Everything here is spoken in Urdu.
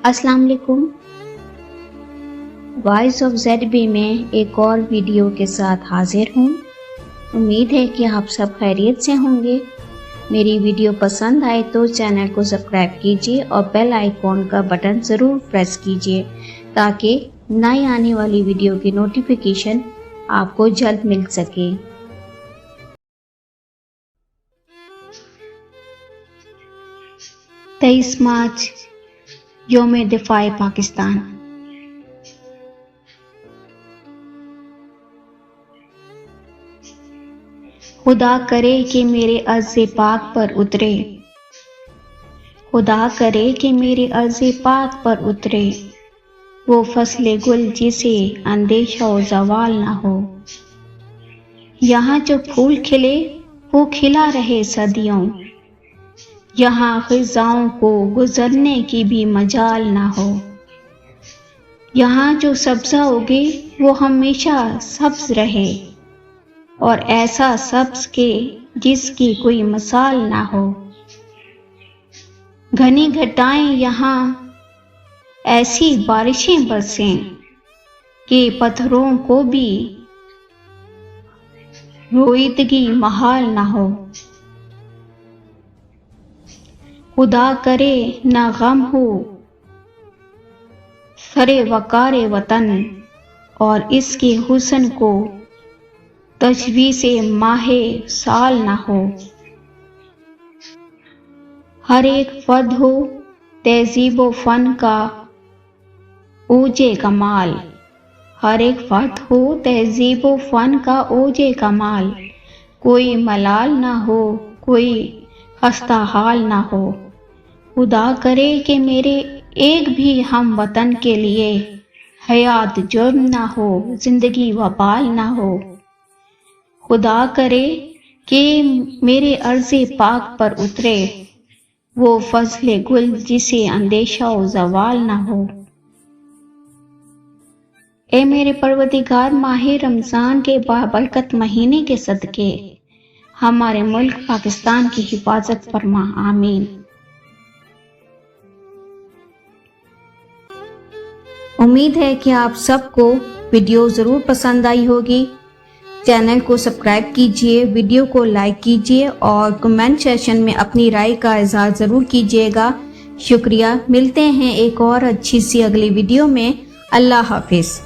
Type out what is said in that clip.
السلام علیکم، وائس آف زیڈ بی میں ایک اور ویڈیو کے ساتھ حاضر ہوں۔ امید ہے کہ آپ سب خیریت سے ہوں گے۔ میری ویڈیو پسند آئے تو چینل کو سبسکرائب کیجیے اور بیل آئیکن کا بٹن ضرور پریس کیجیے تاکہ نئی آنے والی ویڈیو کی نوٹیفیکیشن آپ کو جلد مل سکے۔ 23 مارچ یوم دفاع پاکستان۔ خدا کرے کہ میرے عرض پاک پر اترے، خدا کرے کہ میرے عرض پاک پر اترے، وہ فصل گل جسے اندیشہ و زوال نہ ہو۔ یہاں جو پھول کھلے وہ کھلا رہے صدیوں، یہاں خزاں کو گزرنے کی بھی مجال نہ ہو۔ یہاں جو سبزہ اگے وہ ہمیشہ سبز رہے، اور ایسا سبز کہ جس کی کوئی مثال نہ ہو۔ گھنی گھٹائیں یہاں ایسی بارشیں برسیں کہ پتھروں کو بھی رویدگی محال نہ ہو۔ خدا کرے نہ غم ہو سرے وقار وطن، اور اس کے حسن کو تشویش ماہ سال نہ ہو۔ ہر ایک فرد ہو تہذیب و فن کا اوج کمال، ہر ایک فرد ہو تہذیب و فن کا اوج کمال، کوئی ملال نہ ہو کوئی خستہ حال نہ ہو۔ خدا کرے کہ میرے ایک بھی ہم وطن کے لیے حیات جرم نہ ہو، زندگی وبال نہ ہو۔ خدا کرے کہ میرے عرض پاک پر اترے، وہ فصل گل جسے اندیشہ و زوال نہ ہو۔ اے میرے پروردگار، ماہ رمضان کے بابرکت مہینے کے صدقے ہمارے ملک پاکستان کی حفاظت فرما، آمین۔ امید ہے کہ آپ سب کو ویڈیو ضرور پسند آئی ہوگی۔ چینل کو سبسکرائب کیجیے، ویڈیو کو لائک کیجیے اور کمنٹ سیکشن میں اپنی رائے کا اظہار ضرور کیجیے گا۔ شکریہ، ملتے ہیں ایک اور اچھی سی اگلی ویڈیو میں۔ اللہ حافظ۔